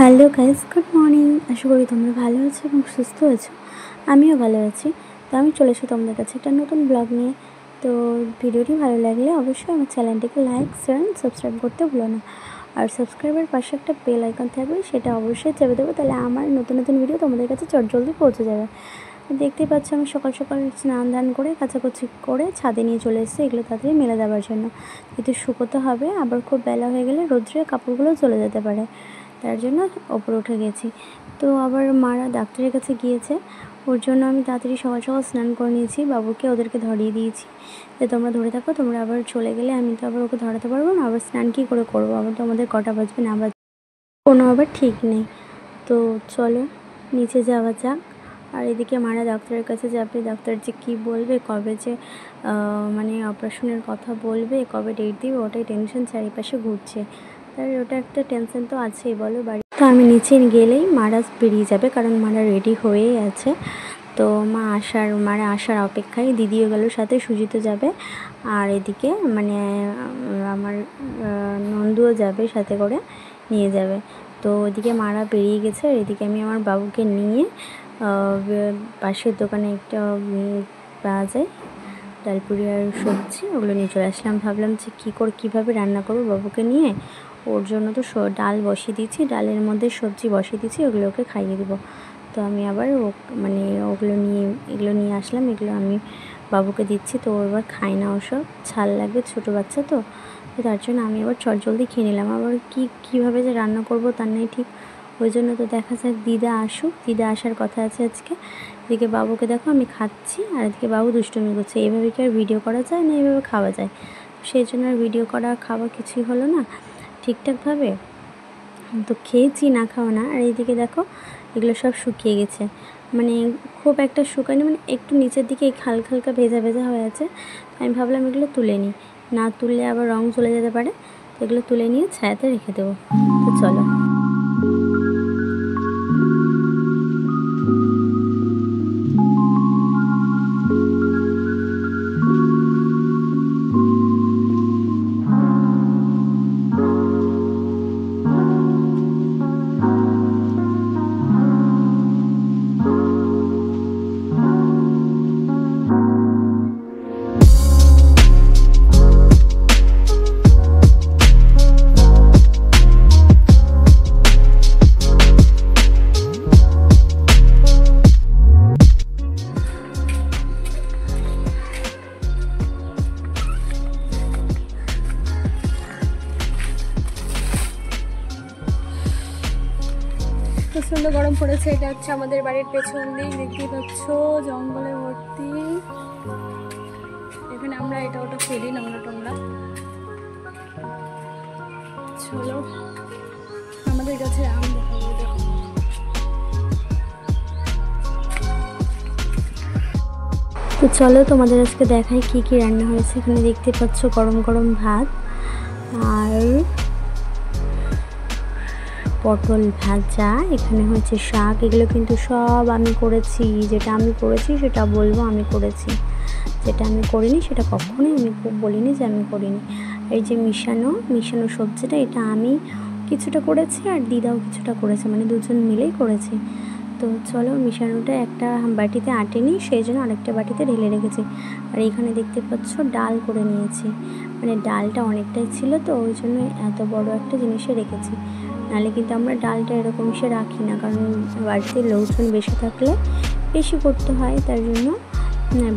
Hello guys, good morning. আশা করি তোমরা ভালো আছো এবং সুস্থ আছো। আমিও ভালো আছি। তো আমি চলে এসেছি তোমাদের কাছে একটা নতুন ব্লগ নিয়ে। তো ভিডিওটি ভালো লাগলে অবশ্যই আমার চ্যানেলটিকে লাইক, শেয়ার, সাবস্ক্রাইব করতে ভুলো না। আর সাবস্ক্রাইবের পাশে একটা বেল আইকন থাকবে, সেটা অবশ্যই চেপে দেবো, তাহলে আমার নতুন নতুন ভিডিও তোমাদের কাছে চটজলদি পৌঁছে যাবে। দেখতেই পাচ্ছ আমি সকাল সকাল স্নান ধান করে কাচাকুচি করে ছাদে নিয়ে চলে এসেছি এগুলো তাড়াতাড়ি মেলে দেওয়ার জন্য। কিন্তু শুকোতে হবে, আবার খুব বেলা হয়ে গেলে রোদ্রে কাপড়গুলো চলে যেতে পারে, তার জন্য ওপরে উঠে গেছি। তো আবার মারা ডাক্তারের কাছে গিয়েছে, ওর জন্য আমি তাড়াতাড়ি সকাল সকাল স্নান করে নিয়েছি, বাবুকে ওদেরকে ধরিয়ে দিয়েছি যে তোমরা ধরে থাকো, তোমরা আবার চলে গেলে আমি তো আবার ওকে ধরাতে পারবো না, আবার স্নান কী করে করবো, আবার তো আমাদের কটা বাজবে না বাজবে কোনো আবার ঠিক নেই। তো চলো নিচে যাওয়া যাক। আর এদিকে মারা ডাক্তারের কাছে যাবে, ডাক্তার যে কী বলবে, কবে যে মানে অপারেশনের কথা বলবে, কবে ডেট দিবে, ওটাই টেনশন চারিপাশে ঘুরছে। তার ওটা একটা টেনশন তো আছেই বলো বাড়ি। তো আমি নিচে গেলেই মারা বেরিয়ে যাবে, কারণ মারা রেডি হয়েই আছে। তো মারা আসার অপেক্ষায়, দিদিও গেল সাথে, সুজিতও যাবে, আর এদিকে মানে আমার নন্দুও যাবে সাথে করে, নিয়ে যাবে। তো ওইদিকে মারা বেরিয়ে গেছে, আর এদিকে আমি আমার বাবুকে নিয়ে পাশের দোকানে একটা পাওয়া যায় ডালপুরি আর সবজি, ওগুলো নিয়ে চলে আসলাম। ভাবলাম যে কীভাবে রান্না করবো বাবুকে নিয়ে। ওর জন্য তো ডাল বসিয়ে দিয়েছি, ডালের মধ্যে সবজি বসিয়ে দিয়েছি, ওগুলোকে খাইয়ে দেবো। তো আমি আবার এগুলো নিয়ে আসলাম, এগুলো আমি বাবুকে দিচ্ছি। তো ও এবার খায় না, ওসব ঝাল লাগবে, ছোটো বাচ্চা তো তার জন্য আমি আবার চটজলদি খেয়ে নিলাম। আবার কীভাবে যে রান্না করব তার নেই ঠিক, ওই জন্য তো দেখা যাক, দিদা আসুক, দিদা আসার কথা আছে আজকে। এদিকে বাবুকে দেখো আমি খাচ্ছি, আর এদিকে বাবু দুষ্টুমি করছে। এইভাবে কি আর ভিডিও করা যায় না, এইভাবে খাওয়া যায়? সেই জন্য আর ভিডিও করা খাওয়া কিছুই হলো না ঠিকঠাকভাবে। তো খেয়েছি, না খাওয়া না। আর এইদিকে দেখো এগুলো সব শুকিয়ে গেছে, মানে খুব একটা শুকায়নি, মানে একটু নিচের দিকে হালকা হালকা ভেজা ভেজা হয়ে আছে। আমি ভাবলাম এগুলো তুলে নিই, না তুললে আবার রং চলে যেতে পারে। তো এগুলো তুলে নিয়ে ছায়াতে রেখে দেবো। তো চলো। প্রচণ্ড গরম পড়েছে। এটা হচ্ছে আমাদের বাড়ির পেছন দিক, দেখতেই পাচ্ছ জঙ্গলে ভর্তি। এখানে আমরা এটা ওটা ফেলি নোংরা টোংরা। চলো আমাদের কাছে আম দেখাবো, দেখো। তো চলো তোমাদের আজকে দেখাই কি কি রান্না হয়েছে। এখানে দেখতে পাচ্ছ গরম গরম ভাত আর পটল ভাজা, এখানে হচ্ছে শাক। এগুলো কিন্তু সব আমি করেছি, যেটা আমি করেছি সেটা বলবো আমি করেছি, যেটা আমি করিনি সেটা কখনোই আমি বলিনি যে আমি করিনি। এই যে মিশানো সবজিটা, এটা আমি কিছুটা করেছি আর দিদাও কিছুটা করেছে, মানে দুজন মিলেই করেছি। তো চলো, মিশানোটা একটা বাটিতে আটেনি, সেই জন্য আরেকটা বাটিতে ঢেলে রেখেছি। আর এখানে দেখতে পাচ্ছ ডাল করে নিয়েছি, মানে ডালটা অনেকটাই ছিল তো ওই জন্য এত বড় একটা জিনিসে রেখেছি। নাহলে কিন্তু আমরা ডালটা এরকম সে রাখি না, কারণ বাড়িতে লোকজন বেশি থাকলে বেশি করতে হয়, তার জন্য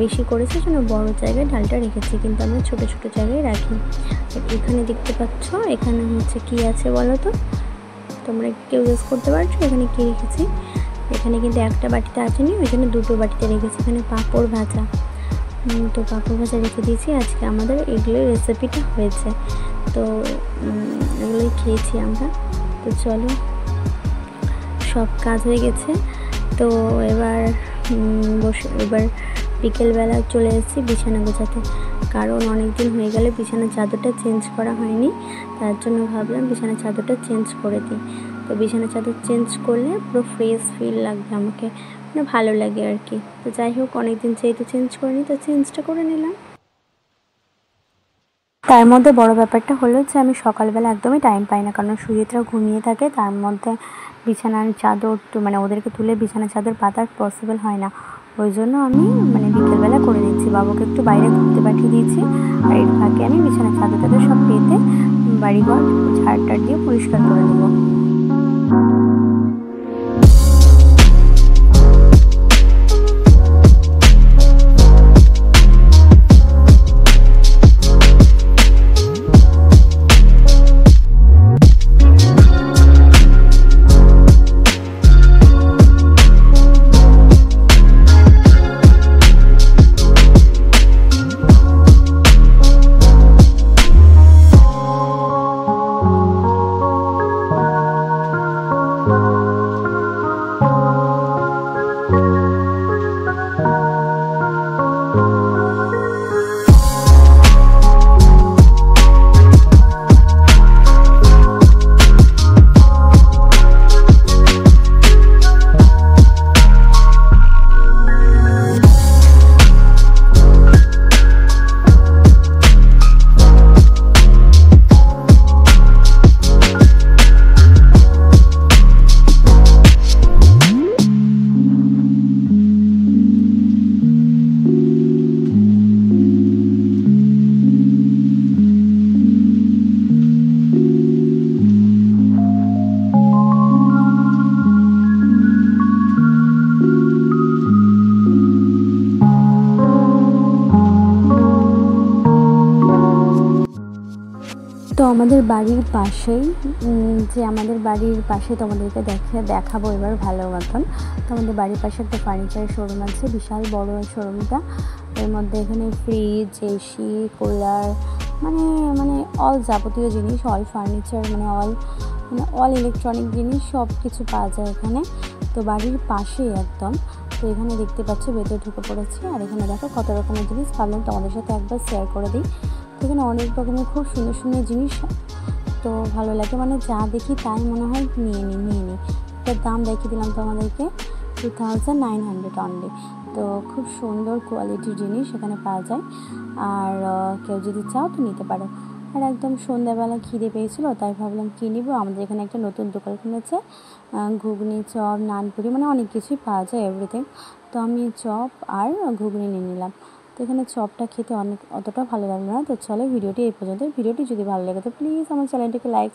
বেশি করেছে জন্য বড় জায়গায় ডালটা রেখেছি, কিন্তু আমরা ছোটো ছোটো জায়গায় রাখি। এখানে দেখতে পাচ্ছ এখানে হচ্ছে কি আছে বলো তো, তোমরা কেউ গেস করতে পারছো এখানে কী রেখেছি? এখানে কিন্তু একটা বাটিতে আসেনি, ওই জন্য দুটো বাটিতে রেখেছি। এখানে পাঁপড় ভাজা, তো পাঁপড় ভাজা রেখে দিয়েছি। আজকে আমাদের এগুলোই রেসিপিটা হয়েছে, তো এগুলোই খেয়েছি আমরা। তো চলো, সব কাজ হয়ে গেছে। তো এবার বিকেলবেলা চলে এসেছি বিছানা গোছাতে, কারণ অনেক দিন হয়ে গেলে বিছানার চাদরটা চেঞ্জ করা হয়নি, তার জন্য ভাবলাম বিছানার চাদরটা চেঞ্জ করে দিই। তো বিছানার চাদর চেঞ্জ করলে পুরো ফ্রেশ ফিল লাগবে আমাকে, মানে ভালো লাগে আর কি। তো যাই হোক, অনেক দিন যেহেতু চেঞ্জ করিনি তো চেঞ্জটা করে নিলাম। তার মধ্যে বড় ব্যাপারটা হলো যে আমি সকালবেলা একদমই টাইম পাই না, কারণ সুজিতরা ঘুমিয়ে থাকে, তার মধ্যে বিছানার চাদর মানে ওদেরকে তুলে বিছানার চাদর পাতা পসিবল হয় না, ওই জন্য আমি মানে বিকেলবেলা করে নিচ্ছি। বাবুকে একটু বাইরে ঘুরতে পাঠিয়ে দিয়েছি, আর এর ফাঁকে আমি বিছানার চাদর টাদর সব পেতে বাড়িঘর ঝাড় টাড় দিয়ে পরিষ্কার করে নেবো। তো আমাদের বাড়ির পাশেই আমাদের বাড়ির পাশে তোমাদেরকে দেখাবো এবার ভালো মতন। তো আমাদের বাড়ির পাশে একটা ফার্নিচারের শোরুম আছে, বিশাল বড় এই শোরুমটা। এর মধ্যে এখানে ফ্রিজ, এসি, কুলার, মানে অল যাবতীয় জিনিস, অল ফার্নিচার, মানে অল ইলেকট্রনিক জিনিস সব কিছু পাওয়া যায় এখানে। তো বাড়ির পাশেই একদম। তো এখানে দেখতে পাচ্ছ ভেতরে ঢুকে পড়েছি, আর এখানে দেখো কত রকমের জিনিস, ভাবলাম তোমাদের সাথে একবার শেয়ার করে দিই। এখানে অনেক রকমের খুব সুন্দর সুন্দর জিনিস, তো ভালো লাগে, মানে যা দেখি তাই মনে হয় নিয়ে নিই। তার দাম দেখিয়ে দিলাম তোমাদেরকে, 2900 অনলি। তো খুব সুন্দর কোয়ালিটির জিনিস এখানে পাওয়া যায়, আর কেউ যদি চাও তো নিতে পারো। আর একদম সন্ধ্যাবেলা খিদে পেয়েছিল, তাই ভাবলাম কী নিব। আমাদের এখানে একটা নতুন দোকান খুলেছে, ঘুগনি, চপ, নানপুরি, মানে অনেক কিছুই পাওয়া যায়, এভরিথিং। তো আমি চপ আর ঘুগনি নিয়ে নিলাম। তো এখানে চপটা খেতে অতটা ভালো লাগলো না। তো চলো ভিডিওটি এই পর্যন্ত। ভিডিওটি যদি ভালো লাগে তো প্লিজ আমার চ্যানেলটিকে লাইক